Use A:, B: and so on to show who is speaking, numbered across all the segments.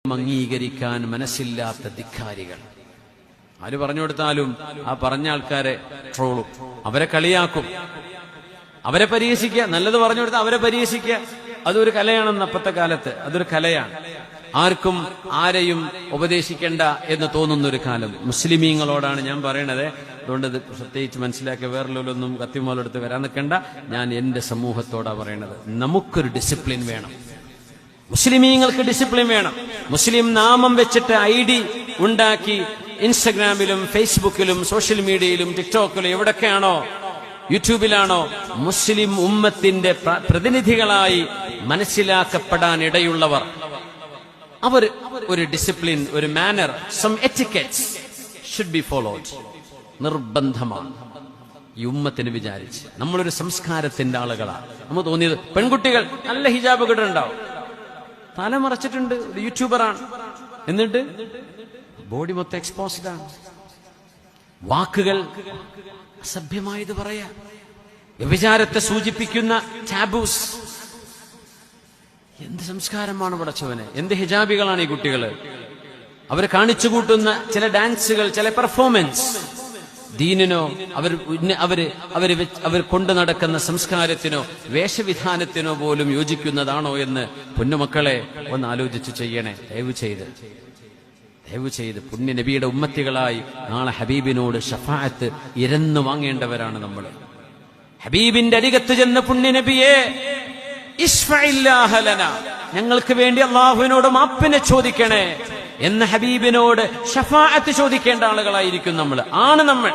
A: അംഗീകരിക്കാൻ മനസ്സില്ലാത്ത ധിക്കാരികൾ. ആര് പറഞ്ഞു കൊടുത്താലും ആ പറഞ്ഞ ആൾക്കാരെ ട്രോളും, അവരെ കളിയാക്കും, അവരെ പരിഹസിക്കുക. നല്ലത് പറഞ്ഞു കൊടുത്താൽ അവരെ പരിഹസിക്കുക. അതൊരു കലയാണെന്ന് അപ്പത്തെ കാലത്ത് അതൊരു കലയാണ്. ആർക്കും ആരെയും ഉപദേശിക്കേണ്ട എന്ന് തോന്നുന്ന ഒരു കാലം. മുസ്ലിമീങ്ങളോടാണ് ഞാൻ പറയണത്. അതുകൊണ്ട് ഇത് പ്രത്യേകിച്ച് മനസ്സിലാക്കിയ വേറൊന്നും കത്തിമോലെടുത്ത് വരാൻ നിൽക്കണ്ട. ഞാൻ എന്റെ സമൂഹത്തോടാ പറയണത്. നമുക്കൊരു ഡിസിപ്ലിൻ വേണം. മുസ്ലിമീങ്ങൾക്ക് ഡിസിപ്ലിൻ വേണം. മുസ്ലിം നാമം വെച്ചിട്ട് ID ഉണ്ടാക്കി ഇൻസ്റ്റഗ്രാമിലും ഫേസ്ബുക്കിലും സോഷ്യൽ മീഡിയയിലും ടിക്ടോക്കിലും എവിടൊക്കെയാണോ, യൂട്യൂബിലാണോ മുസ്ലിം ഉമ്മത്തിന്റെ പ്രതിനിധികളായി മനസ്സിലാക്കപ്പെടാൻ ഇടയുള്ളവർ, അവർ ഒരു ഡിസിപ്ലിൻ, ഒരു manner, some etiquettes should be followed. നിർബന്ധമാണ് ഈ ഉമ്മത്തിന് വിചാരിച്ച്. നമ്മളൊരു സംസ്കാരത്തിന്റെ ആളുകളാണ്. നമുക്ക് തോന്നിയത് പെൺകുട്ടികൾ നല്ല ഹിജാബ് കിട്ടുന്നുണ്ടാവും, തല മറച്ചിട്ടുണ്ട്, ഒരു യൂട്യൂബറാണ്, എന്നിട്ട് ബോഡി മൊത്തം എക്സ്പോസ്ഡ് ആണ്. വാക്കുകൾ അസഭ്യമായത് പറയാ, വ്യഭിചാരത്തെ സൂചിപ്പിക്കുന്ന ടാബൂസ്. എന്ത് സംസ്കാരമാണ് പടച്ചവനെ! എന്ത് ഹിജാബികളാണ് ഈ കുട്ടികള്! അവർ കാണിച്ചു കൂട്ടുന്ന ചില ഡാൻസുകൾ, ചില പെർഫോമൻസ് ദീനിനോ അവർ കൊണ്ടു നടക്കുന്ന സംസ്കാരത്തിനോ വേഷവിധാനത്തിനോ പോലും യോജിക്കുന്നതാണോ എന്ന് പൊന്നുമക്കളെ ഒന്ന് ആലോചിച്ച് ചെയ്യണേ. ദയവ് ചെയ്ത് പുണ്യ നബിയുടെ ഉമ്മത്തികളായി നാളെ ഹബീബിനോട് ഷഫാഅത്ത് ഇരന്നു വാങ്ങേണ്ടവരാണ് നമ്മൾ. ഹബീബിന്റെ അരികത്ത് ചെന്ന് പുണ്യ നബിയെ ഇശ്ഫഇല്ലാഹ ലനാ, ഞങ്ങൾക്ക് വേണ്ടി അല്ലാഹുവിനോട് മാപ്പിനെ ചോദിക്കണേ എന്ന് ഹബീബിനോട് ഷഫാഅത്ത് ചോദിക്കേണ്ട ആളുകളായിരിക്കും നമ്മൾ. നമ്മൾ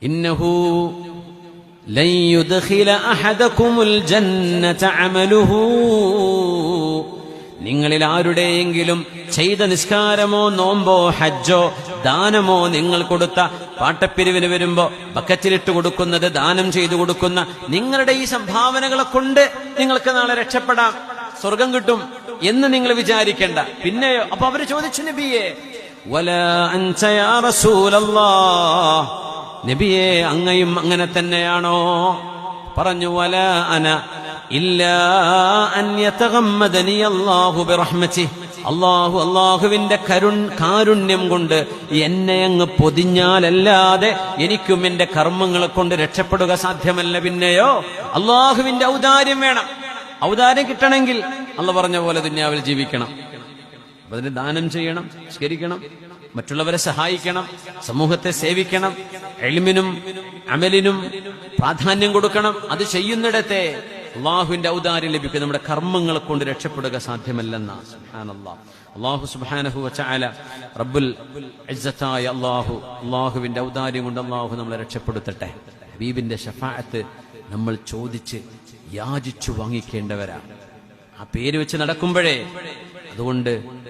A: ഇന്നഹു ലൻ യുദ്ഖില അഹദകുമുൽ ജന്നത അമലുഹു, നിങ്ങളിൽ ആരുടെയെങ്കിലും ചെയ്ത നിസ്കാരമോ നോമ്പോ ഹജ്ജോ ദാനമോ, നിങ്ങൾ കൊടുത്ത പാട്ടപ്പിരിവിന് വരുമ്പോ ബക്കറ്റിലിട്ട് കൊടുക്കുന്നത്, ദാനം ചെയ്തു കൊടുക്കുന്ന നിങ്ങളുടെ ഈ സംഭാവനകളെ കൊണ്ട് നിങ്ങൾക്ക് നാളെ രക്ഷപ്പെടാം, സ്വർഗം കിട്ടും എന്ന് നിങ്ങൾ വിചാരിക്കേണ്ട. പിന്നെയോ? അപ്പൊ അവര് ചോദിച്ചു, നബിയെ വലാ അൻത യാ റസൂലല്ലാഹ്, നബിയെ അങ്ങയും അങ്ങനെ തന്നെയാണോ? പറഞ്ഞു, വലാ അന ഇല്ലാ അൻ യതഗമ്മദനി അല്ലാഹു ബിറഹ്മതിഹി, അല്ലാഹുവിന്റെ കാരുണ്യം കൊണ്ട് എന്നെ അങ്ങ് പൊതിഞ്ഞാലല്ലാതെ എനിക്കും എന്റെ കർമ്മങ്ങളെ കൊണ്ട് രക്ഷപ്പെടുക സാധ്യമല്ല. പിന്നെയോ? അല്ലാഹുവിന്റെ ഔദാര്യം വേണം. ഔദാര്യം കിട്ടണമെങ്കിൽ അല്ലാഹു പറഞ്ഞ പോലെ ദുനിയാവിൽ ജീവിക്കണം. അതിന് ദാനം ചെയ്യണം, നിസ്കരിക്കണം, മറ്റുള്ളവരെ സഹായിക്കണം, സമൂഹത്തെ സേവിക്കണം, ഇൽമിനും അമലിനും പ്രാധാന്യം കൊടുക്കണം. അത് ചെയ്യുന്നിടത്തെ അല്ലാഹുവിന്റെ ഔദാര്യം ലഭിക്കും. നമ്മുടെ കർമ്മങ്ങളെ കൊണ്ട് രക്ഷപ്പെടുക സാധ്യമല്ലെന്നാണ്. സുബ്ഹാനല്ലാഹ്. അല്ലാഹു സുബ്ഹാനഹു വ തആല റബ്ബുൽ ഇസ്സത്തായ അല്ലാഹുവിന്റെ ഔദാര്യം കൊണ്ട് അല്ലാഹു നമ്മളെ രക്ഷപ്പെടുത്തട്ടെ. ഹബീബിന്റെ ശഫാഅത്ത് നമ്മൾ ചോദിച്ച് യാചിച്ചു വാങ്ങിക്കേണ്ടവരാണ്. ആ പേര് വെച്ച് നടക്കുമ്പോഴേ. അതുകൊണ്ട്